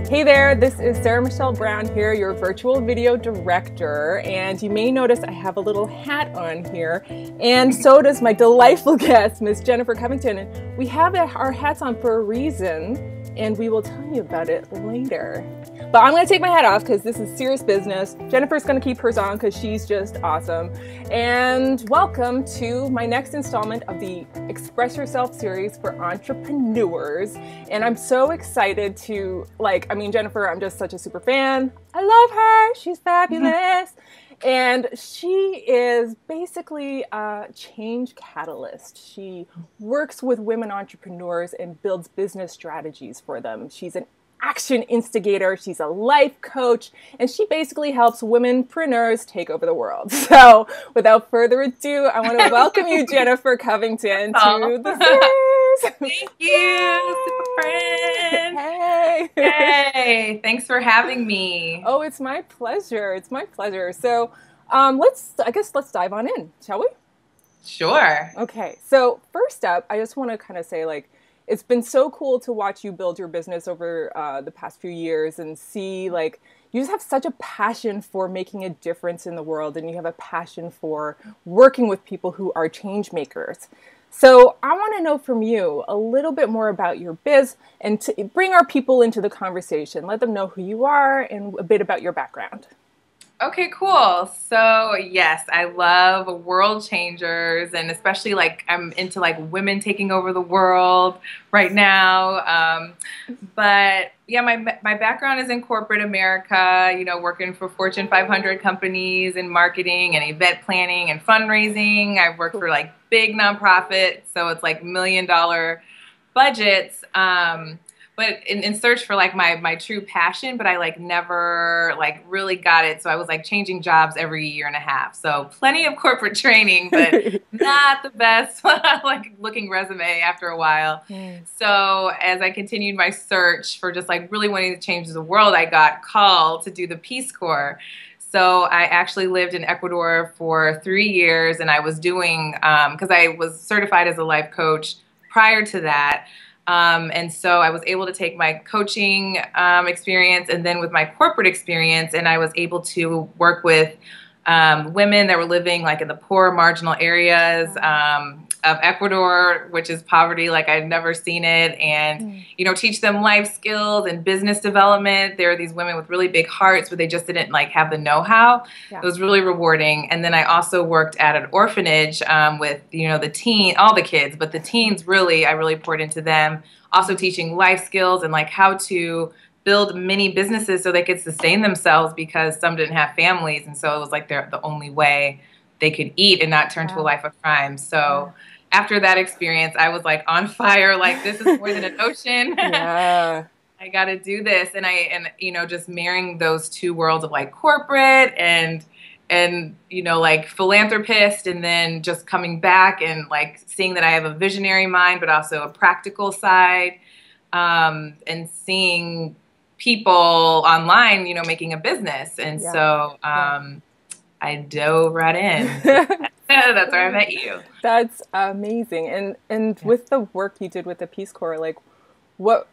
Hey there, this is Sarah Michelle Brown here, your virtual video director, and you may notice I have a little hat on here, and so does my delightful guest, Miss Jennifer Covington, and we have our hats on for a reason, and we will tell you about it later. But I'm going to take my hat off because this is serious business. Jennifer's going to keep hers on because she's just awesome. And welcome to my next installment of the Express Yourself series for entrepreneurs. And I'm so excited to, Jennifer, I'm just such a super fan. I love her. She's fabulous. And she is basically a change catalyst. She works with women entrepreneurs and builds business strategies for them. She's an action instigator, she's a life coach, and she basically helps women-preneurs take over the world. So without further ado, I want to welcome you, Jennifer Covington, to the series. Thank you, super friend. Hey. Hey, thanks for having me. Oh, it's my pleasure. It's my pleasure. So let's dive on in, shall we? Sure. Okay. So first up, I just want to kind of say, it's been so cool to watch you build your business over the past few years and see, you just have such a passion for making a difference in the world, and you have a passion for working with people who are change makers. So I want to know from you a little bit more about your biz and to bring our people into the conversation. Let them know who you are and a bit about your background. Okay, cool. So yes, I love world changers, and especially I'm into women taking over the world right now. But yeah, my background is in corporate America, working for Fortune 500 companies in marketing and event planning and fundraising. I've worked for big nonprofits, so it's $1 million budgets. But in search for my true passion, but I never really got it. So I was changing jobs every year and a half. So plenty of corporate training, but not the best looking resume after a while. So as I continued my search for just really wanting to change the world, I got called to do the Peace Corps. So I actually lived in Ecuador for 3 years, and I was doing, because I was certified as a life coach prior to that. And so I was able to take my coaching experience and then with my corporate experience, and I was able to work with women that were living in the poor marginal areas of Ecuador, which is poverty I'd never seen it, and teach them life skills and business development. There are these women with really big hearts, but they just didn't have the know-how. Yeah. It was really rewarding. And then I also worked at an orphanage with all the kids, but the teens I really poured into them. Also teaching life skills and how to build mini businesses so they could sustain themselves, because some didn't have families, and so it was the only way they could eat and not turn to a life of crime. So after that experience, I was on fire, this is more than an ocean. Yeah. I got to do this. And just marrying those two worlds of corporate and philanthropist, and then just coming back and seeing that I have a visionary mind, but also a practical side, and seeing people online, making a business. And so I dove right in. That's where I met you. That's amazing. And with the work you did with the Peace Corps, what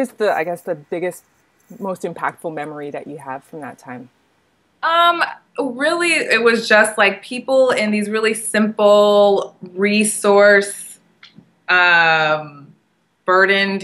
is the biggest, most impactful memory that you have from that time? Really, it was just people in these really simple resource burdened,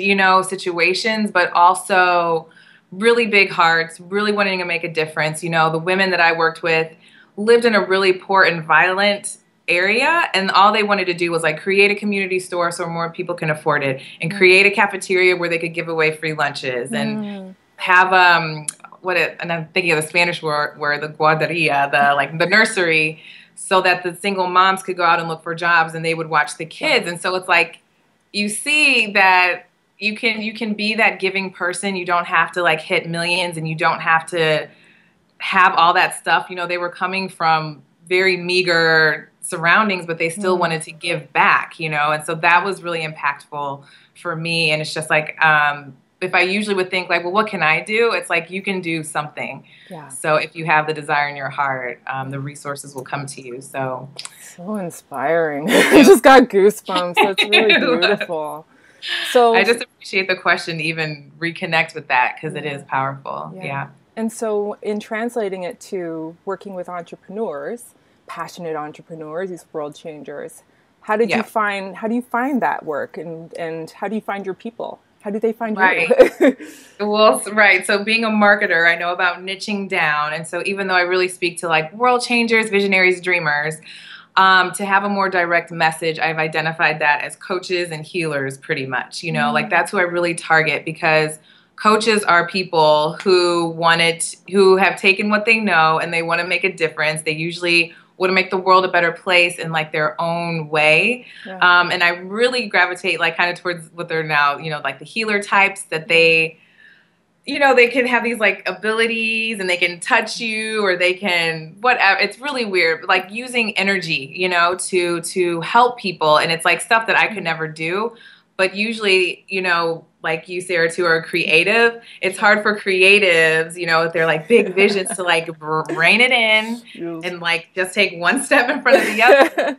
situations, but also really big hearts, really wanting to make a difference. The women that I worked with lived in a really poor and violent area, and all they wanted to do was create a community store so more people can afford it, and create a cafeteria where they could give away free lunches, and have and I'm thinking of the Spanish word where the guarderia, the nursery, so that the single moms could go out and look for jobs, and they would watch the kids. And so it's you see that you can be that giving person. You don't have to hit millions, and you don't have to have all that stuff. They were coming from very meager surroundings, but they still wanted to give back, and so that was really impactful for me. And it's just if I usually would think well, what can I do? It's you can do something. Yeah. So if you have the desire in your heart, the resources will come to you. So inspiring. I just got goosebumps. That's really beautiful. So I just appreciate the question to even reconnect with that because it yeah, is powerful. yeah. Yeah. And so in translating it to working with entrepreneurs, passionate entrepreneurs, these world changers, Yeah. how do you find that work, and how do you find your people? How do they find you? Right. Well, right. So being a marketer, I know about niching down. And so even though I really speak to like world changers, visionaries, dreamers, to have a more direct message, I've identified that as coaches and healers pretty much. Like that's who I really target because coaches are people who have taken what they know and they want to make a difference. They usually want to make the world a better place in like their own way. Yeah. And I really gravitate like kind of towards what they're now, like the healer types that they can have these like abilities and they can touch you or they can whatever. It's really weird, but like using energy, to help people. And it's like stuff that I could never do. But usually, like you, Sarah, too, are creative. It's hard for creatives, if they're like big visions to like rein it in Yes. and like just take one step in front of the other.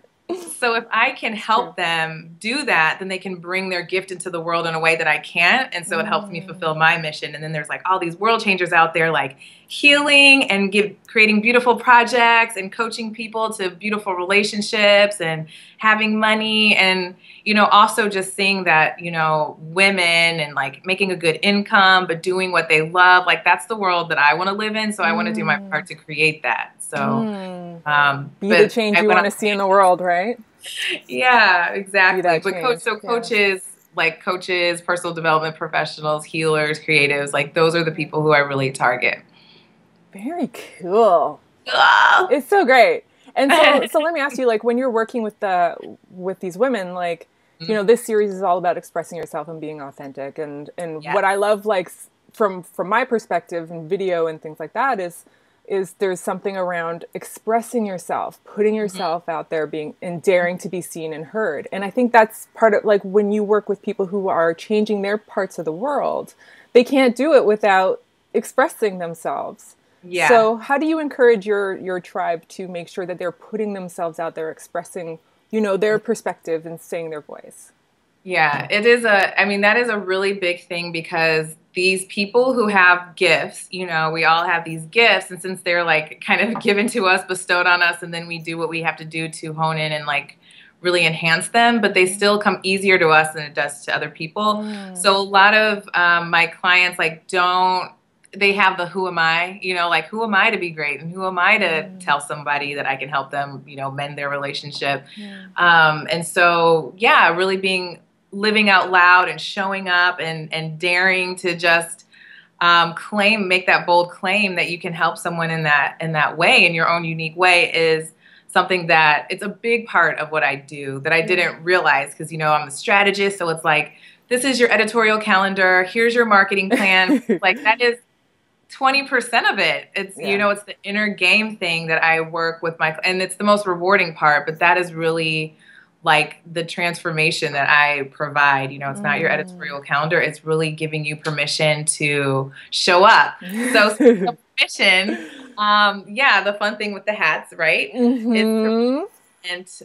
So if I can True. help them do that, then they can bring their gift into the world in a way that I can't. And so it helps me fulfill my mission. And then there's like all these world changers out there like healing and creating beautiful projects and coaching people to beautiful relationships and having money and, also just seeing that, women and like making a good income, but doing what they love. Like that's the world that I want to live in. So I want to do my part to create that. So, Be the but change I you went want on. to see in the world, right? Yeah, Be exactly. that But change. Yeah. coaches, personal development professionals, healers, creatives, like those are the people who I really target. Very cool. Ah! It's so great. And so let me ask you, like, when you're working with these women, like, this series is all about expressing yourself and being authentic. And Yeah. what I love, like, from my perspective in video and things like that is there's something around expressing yourself, putting yourself out there, being and daring to be seen and heard. And I think that's part of like when you work with people who are changing their parts of the world, they can't do it without expressing themselves. Yeah. So how do you encourage your tribe to make sure that they're putting themselves out there, expressing, their perspective and saying their voice? Yeah, I mean, that is a really big thing because these people who have gifts, we all have these gifts. And since they're like kind of given to us, bestowed on us, and then we do what we have to do to hone in and like really enhance them, but they still come easier to us than it does to other people. So a lot of my clients they have the who am I, like who am I to be great and who am I to tell somebody that I can help them, mend their relationship. And so, yeah, really living out loud and showing up and daring to just make that bold claim that you can help someone in that way, in your own unique way, is something that it's a big part of what I do that I didn't realize because, I'm a strategist. So it's like, this is your editorial calendar. Here's your marketing plan. Like that is 20% of it. It's, it's the inner game thing that I work with and it's the most rewarding part, but that is really like the transformation that I provide. It's not your editorial calendar. It's really giving you permission to show up. So permission, the fun thing with the hats, right? Is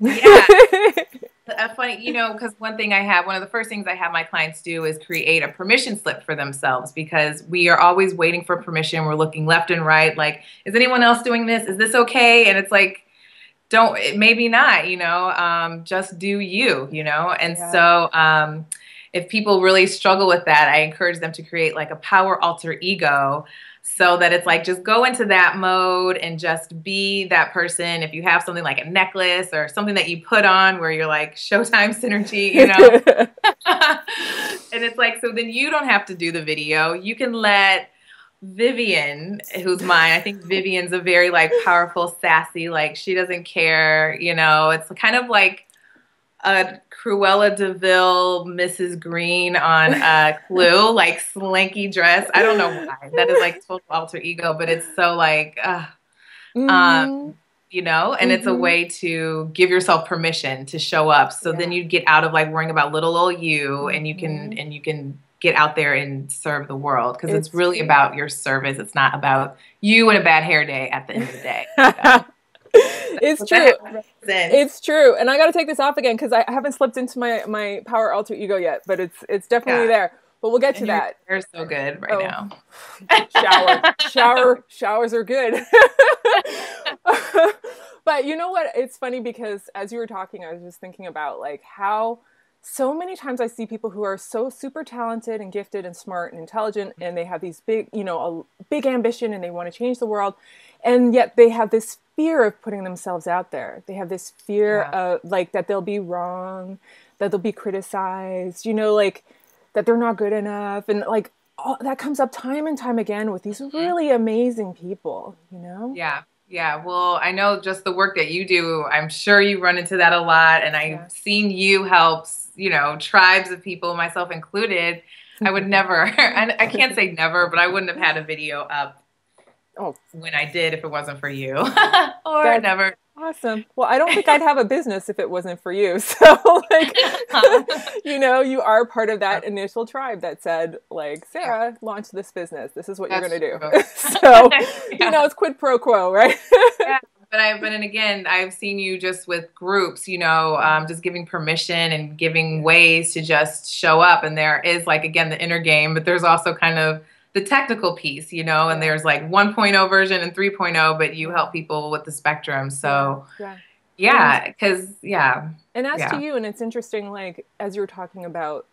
yeah. Funny, because one of the first things I have my clients do is create a permission slip for themselves because we are always waiting for permission. We're looking left and right. Like, is anyone else doing this? Is this okay? And it's like, maybe not, just do you. And so if people really struggle with that, I encourage them to create like a power alter ego so that it's like, just go into that mode and just be that person. If you have something like a necklace or something that you put on where you're like Showtime synergy, and it's like, so then you don't have to do the video. You can let Vivian, who's mine. I think Vivian's a very like powerful, sassy, like she doesn't care, it's kind of like a Cruella DeVille, Mrs. Green on Clue, like slinky dress. I don't know why. That is like total alter ego, but it's so like, and it's a way to give yourself permission to show up. So then you get out of like worrying about little old you, and you can get out there and serve the world because it's really about your service. It's not about you and a bad hair day at the end of the day. It's true. It's true. And I got to take this off again because I haven't slipped into my power alter ego yet, but it's definitely there. But we'll get to that. You're so good right now. Showers are good. But you know what? It's funny because as you were talking, I was just thinking about like how so many times I see people who are so super talented and gifted and smart and intelligent, and they have these big, you know, a big ambition and they want to change the world. And yet they have this fear of putting themselves out there. They have this fear of like that they'll be wrong, that they'll be criticized, you know, like that they're not good enough. And like all, that comes up time and time again with these really amazing people, you know? Yeah. Yeah. Well, I know just the work that you do, I'm sure you run into that a lot. And I've seen you help, you know, tribes of people, myself included. I would never, I can't say never, but I wouldn't have had a video up when I did if it wasn't for you. Or never. Awesome. Well, I don't think I'd have a business if it wasn't for you. So like, you know, you are part of that initial tribe that said like, Sarah, launch this business. This is what you're going to do. So, you know, it's quid pro quo, right? But and again, I've seen you just with groups, you know, just giving permission and giving ways to just show up. And there is like, again, the inner game, but there's also kind of the technical piece, you know, and there's like 1.0 version and 3.0, but you help people with the spectrum. So because And as to you, and it's interesting, like, as you were talking about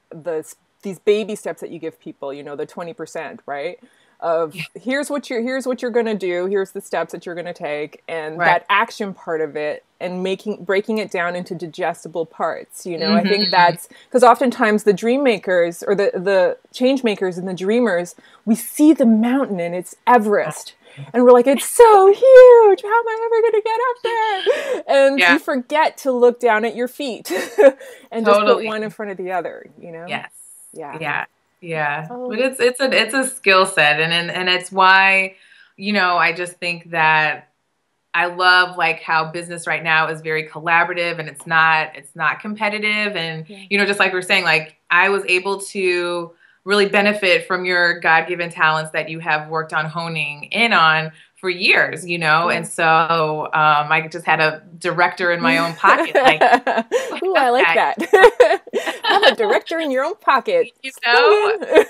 these baby steps that you give people, you know, the 20%, right? Of here's what you're going to do. Here's the steps that you're going to take. And that action part of it and breaking it down into digestible parts. You know, I think that's because oftentimes the dream makers or the change makers and the dreamers, we see the mountain and it's Everest. And we're like, it's so huge. How am I ever going to get up there? And you forget to look down at your feet and just put one in front of the other, you know? Yes. Yeah. But it's a skill set. And it's why, you know, I just think that I love like how business right now is very collaborative and it's not competitive. And, you know, just like we're saying, like I was able to really benefit from your God-given talents that you have worked on honing in on for years, you know? And so I just had a director in my own pocket. Like, ooh, I like that. Have a director in your own pocket. You know?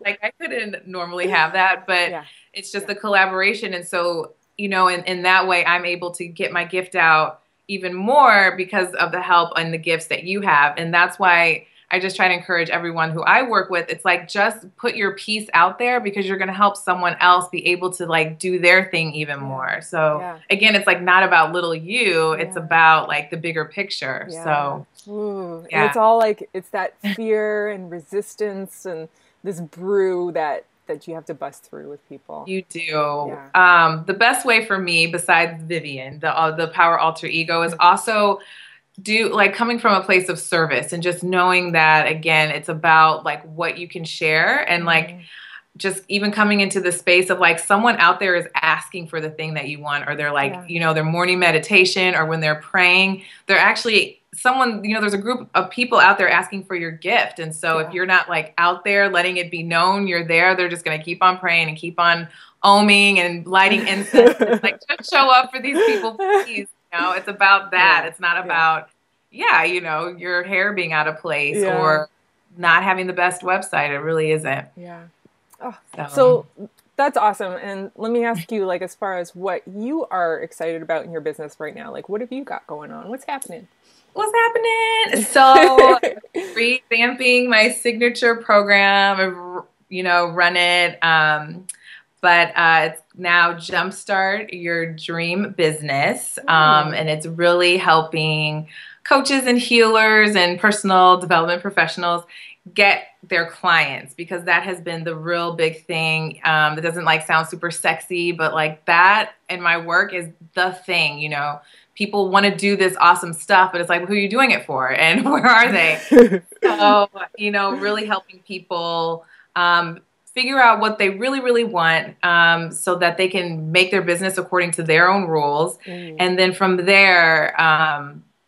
Like I couldn't normally have that, but it's just the collaboration. And so, you know, in that way, I'm able to get my gift out even more because of the help and the gifts that you have. And that's why I just try to encourage everyone who I work with. It's like, just put your piece out there because you're going to help someone else be able to like do their thing even more. So again, it's like not about little you, it's about like the bigger picture. So and it's all like, it's that fear and resistance and this brew that you have to bust through with people. You do. The best way for me, besides Vivian, the power alter ego, is also coming from a place of service and just knowing that, again, it's about like what you can share and like just even coming into the space of like someone out there is asking for the thing that you want, or they're like, you know, their morning meditation, or when they're praying, they're actually someone, you know, there's a group of people out there asking for your gift. And so if you're not like out there letting it be known you're there, they're just going to keep on praying and keep on oming and lighting incense. It's like, just show up for these people, please. You know, it's about that. It's not about, you know, your hair being out of place or not having the best website. It really isn't. So that's awesome. And let me ask you, like, as far as what you are excited about in your business right now, like, what have you got going on? What's happening? So revamping my signature program, you know, run it. But it's now Jumpstart Your Dream Business. And it's really helping coaches and healers and personal development professionals get their clients, because that has been the real big thing. That doesn't like sound super sexy, but like that in my work is the thing, you know. People want to do this awesome stuff, but it's like, who are you doing it for? And where are they? So, you know, really helping people figure out what they really, really want, so that they can make their business according to their own rules. And then from there,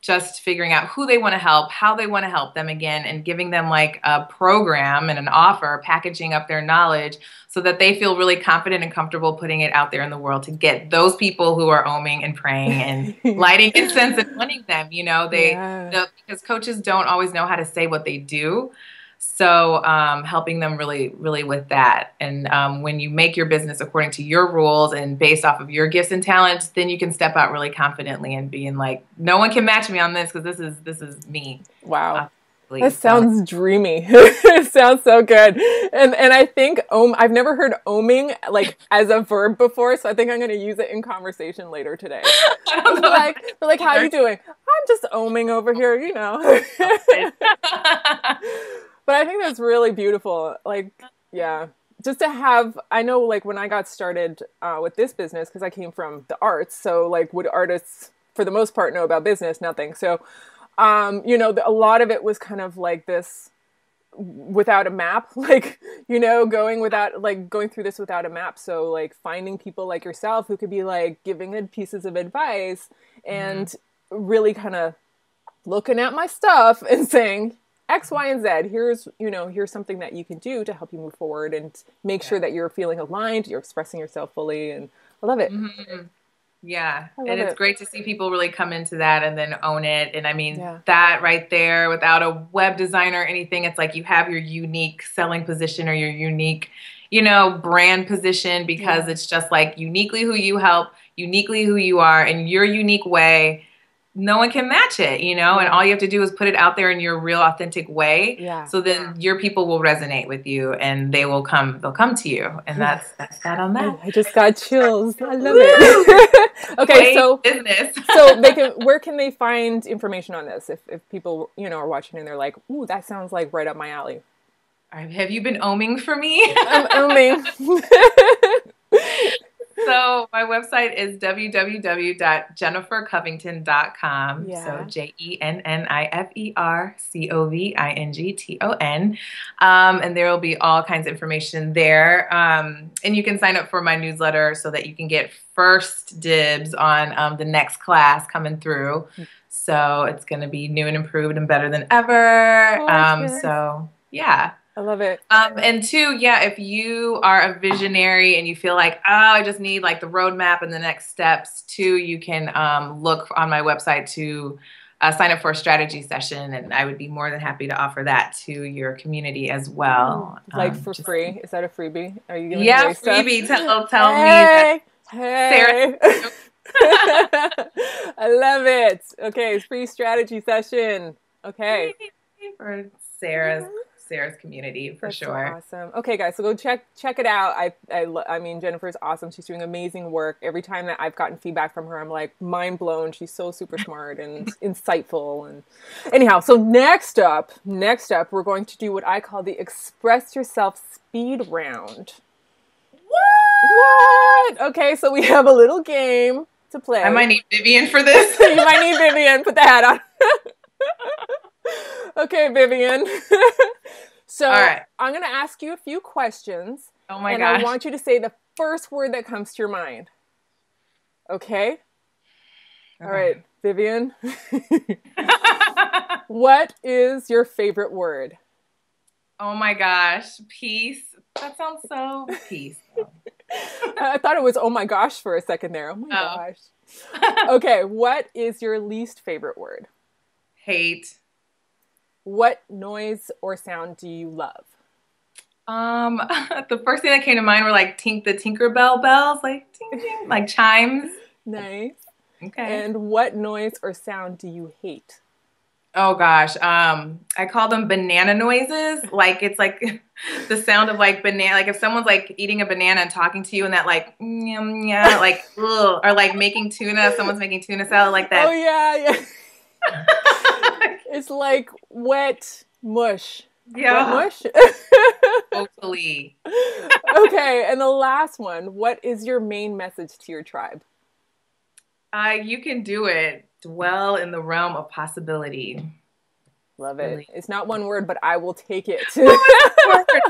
just figuring out who they want to help, how they want to help them again, and giving them like a program and an offer, packaging up their knowledge so that they feel really confident and comfortable putting it out there in the world to get those people who are oming and praying and lighting incense and wanting them, you know, because coaches don't always know how to say what they do. So helping them really, really with that. And when you make your business according to your rules and based off of your gifts and talents, then you can step out really confidently and being like, no one can match me on this because this is me. Wow. That sounds dreamy. It sounds so good. And I think I've never heard oming like as a verb before, so I think I'm going to use it in conversation later today. I don't know. Like, how are you doing? I'm just oming over here, you know. But I think that's really beautiful. Like, yeah, just to have, I know like when I got started with this business, because I came from the arts, so like would artists for the most part know about business? Nothing. So, you know, a lot of it was kind of like this without a map, like, you know, going through this without a map. So like finding people like yourself who could be like giving pieces of advice and really kind of looking at my stuff and saying, X, Y, and Z, here's something that you can do to help you move forward and make sure that you're feeling aligned, you're expressing yourself fully, and I love it. Yeah, and it's great to see people really come into that and then own it. And I mean, that right there, without a web designer or anything, it's like you have your unique selling position or your unique, you know, brand position because it's just like uniquely who you help, uniquely who you are, in your unique way. No one can match it, you know, and all you have to do is put it out there in your real authentic way. Yeah. So then your people will resonate with you and they'll come to you. And that's that on that. I just got chills. I love it. Okay. So business. So where can they find information on this? If people, you know, are watching and they're like, ooh, that sounds like right up my alley. Have you been oming for me? I'm oming. So my website is www.jennifercovington.com. So JenniferCovington. And there will be all kinds of information there. And you can sign up for my newsletter so that you can get first dibs on the next class coming through. So it's going to be new and improved and better than ever. So yeah. I love it. And two, if you are a visionary and you feel like, oh, I just need like the roadmap and the next steps, too, you can look on my website to sign up for a strategy session. And I would be more than happy to offer that to your community as well. Like for free? Is that a freebie? Are you giving away stuff? Freebie. Tell me. Hey. Sarah. I love it. Okay, free strategy session. Okay. For Sarah's community for sure. Awesome. Okay, guys, so go check it out. I mean, Jennifer's awesome. She's doing amazing work. Every time that I've gotten feedback from her, I'm like mind blown. She's so super smart and insightful. And anyhow, so next up, we're going to do what I call the Express Yourself Speed Round. What? Okay, so we have a little game to play. I might need Vivian for this. You might need Vivian. Put the hat on. Okay, Vivian. So I'm going to ask you a few questions. Oh my gosh. And I want you to say the first word that comes to your mind. Okay? All right, Vivian. What is your favorite word? Oh my gosh. Peace. That sounds so peace. I thought it was oh my gosh for a second there. Oh my gosh. Okay, what is your least favorite word? Hate. What noise or sound do you love? The first thing that came to mind were like the Tinkerbell bells, like ting ting, like chimes. Nice. Okay. And what noise or sound do you hate? Oh gosh, I call them banana noises. Like it's like the sound of like banana. Like if someone's like eating a banana and talking to you, and that like yeah, like ugh, or like making tuna. Someone's making tuna salad like that. Oh yeah. It's like wet mush. Yeah. Wet mush? Totally. Okay, and the last one. What is your main message to your tribe? You can do it. Dwell in the realm of possibility. Love it. Really. It's not one word, but I will take it.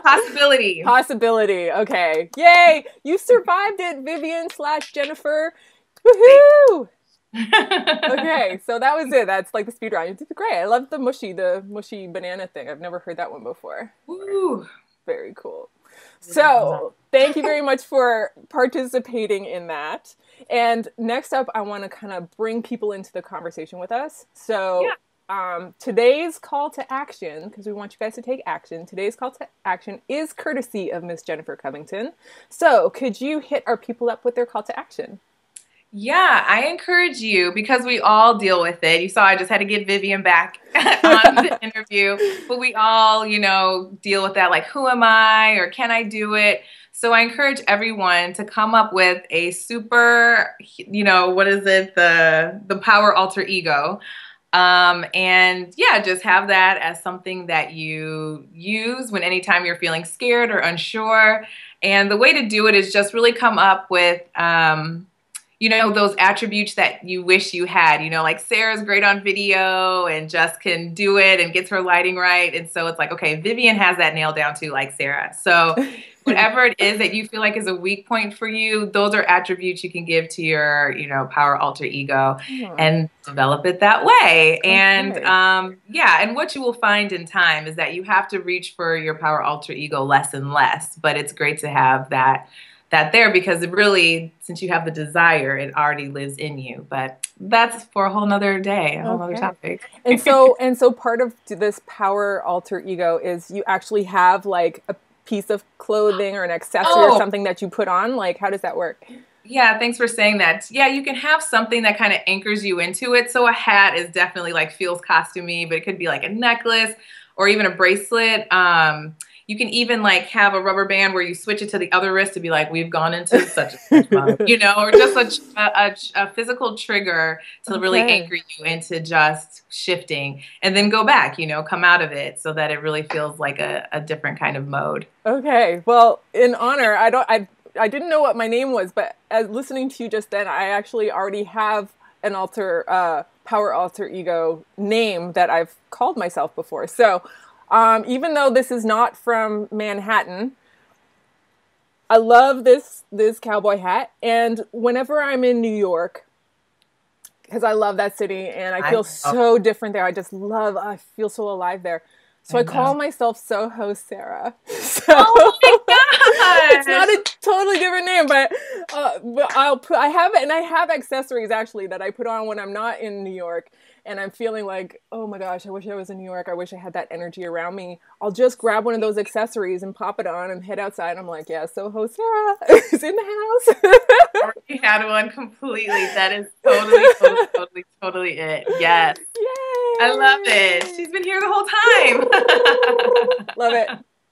Possibility. Possibility. Okay. Yay! You survived it, Vivian / Jennifer. Woohoo! Okay, so that was it. That's like the speed round. It's great. I love the mushy banana thing. I've never heard that one before. Ooh. Very cool. Really well done. So, thank you very much for participating in that. And next up, I want to kind of bring people into the conversation with us. Yeah. So, today's call to action, because we want you guys to take action, today's call to action is courtesy of Miss Jennifer Covington. So, could you hit our people up with their call to action? Yeah, I encourage you because we all deal with it. You saw I just had to get Vivian back on the interview, but we all, deal with that. Like, who am I or can I do it? So I encourage everyone to come up with a super, what is it? The power alter ego. And yeah, just have that as something that you use when anytime you're feeling scared or unsure. And the way to do it is just really come up with, those attributes that you wish you had, like Sarah's great on video and just can do it and gets her lighting right. And so it's like, okay, Vivian has that nailed down too, like Sarah. So whatever it is that you feel like is a weak point for you, those are attributes you can give to your, power alter ego and develop it that way. And yeah, and what you will find in time is that you have to reach for your power alter ego less and less, but it's great to have that there because it really, since you have the desire, it already lives in you. But that's for a whole nother day, a whole other topic. And so part of this power alter ego is you actually have like a piece of clothing or an accessory or something that you put on. Like, how does that work? Yeah, thanks for saying that. Yeah, you can have something that kind of anchors you into it. So a hat is definitely like feels costumey, but it could be like a necklace or even a bracelet. You can even like have a rubber band where you switch it to the other wrist to be like, we've gone into such a mode, or just a physical trigger to really anchor you into just shifting and then go back, come out of it so that it really feels like a different kind of mode. Okay. Well, in honor, I didn't know what my name was, but as listening to you just then, I actually already have an power alter ego name that I've called myself before. So, even though this is not from Manhattan, I love this cowboy hat. And whenever I'm in New York, because I love that city and I feel so different there. I feel so alive there. So I call myself Soho Sarah. So, oh my gosh! It's not a totally different name, but I have accessories actually that I put on when I'm not in New York. And I'm feeling like, oh my gosh, I wish I was in New York. I wish I had that energy around me. I'll just grab one of those accessories and pop it on and head outside. I'm like, yeah, Soho Sarah is in the house. Already had one completely. That is totally it. Yes. Yay. I love it. She's been here the whole time. Love it.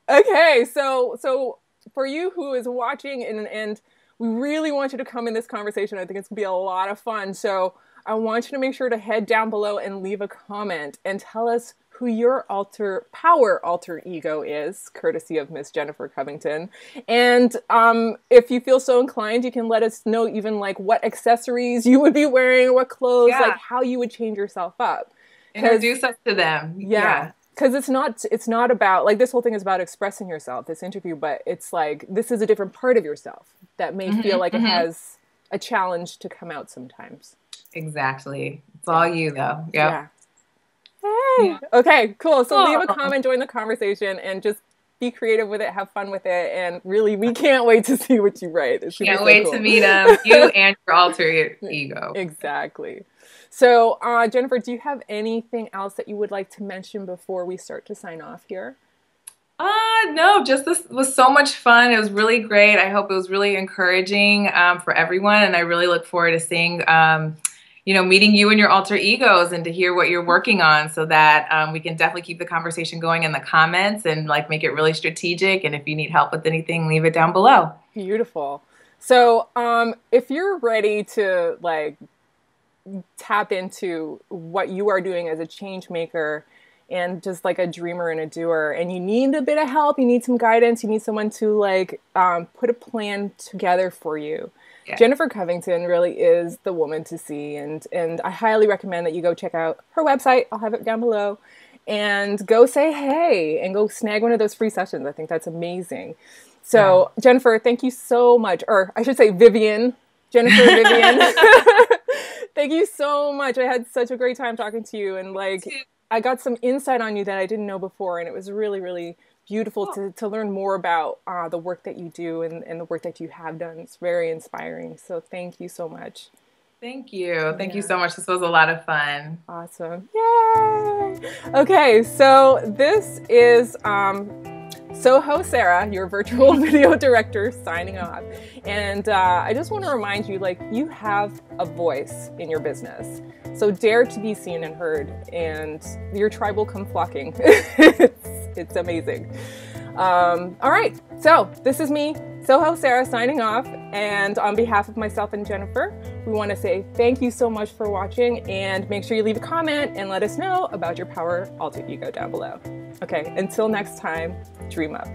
Okay, so for you who is watching and we really want you to come in this conversation. I think it's going to be a lot of fun. So I want you to make sure to head down below and leave a comment and tell us who your power alter ego is, courtesy of Miss Jennifer Covington. And if you feel so inclined, you can let us know even like what accessories you would be wearing, what clothes, like how you would change yourself up. Introduce us to them. Yeah. Because it's not about, like, this whole thing is about expressing yourself, this interview, but it's like, this is a different part of yourself that may feel like it has a challenge to come out sometimes. Exactly. It's all you, though. Yep. Yeah. Hey. Yeah. Okay, cool. So leave a comment, join the conversation, and just be creative with it, have fun with it, and really, we can't wait to see what you write. Can't wait to meet you and your alter ego. Exactly. So, Jennifer, do you have anything else that you would like to mention before we start to sign off here? No, just this was so much fun. It was really great. I hope it was really encouraging for everyone, and I really look forward to seeing meeting you and your alter egos and to hear what you're working on so that we can definitely keep the conversation going in the comments and like make it really strategic. And if you need help with anything, leave it down below. Beautiful. So if you're ready to like tap into what you are doing as a change maker and just like a dreamer and a doer, and you need a bit of help, you need some guidance, you need someone to like put a plan together for you. Yeah. Jennifer Covington really is the woman to see, and I highly recommend that you go check out her website. I'll have it down below, and go say hey and go snag one of those free sessions. I think that's amazing. So yeah. Jennifer, thank you so much, or I should say Vivian, Jennifer Vivian. Thank you so much. I had such a great time talking to you, and like I got some insight on you that I didn't know before, and it was really, really beautiful to learn more about the work that you do and the work that you have done. It's very inspiring. So thank you so much. Thank you. Thank you so much. This was a lot of fun. Awesome. Yay! Okay, so this is Soho Sarah, your virtual video director, signing off. And I just want to remind you, like, you have a voice in your business. So dare to be seen and heard, and your tribe will come flocking. It's amazing. All right, so this is me, Soho Sarah, signing off. And on behalf of myself and Jennifer, we want to say thank you so much for watching, and make sure you leave a comment and let us know about your power alter ego down below. Okay, until next time, dream up.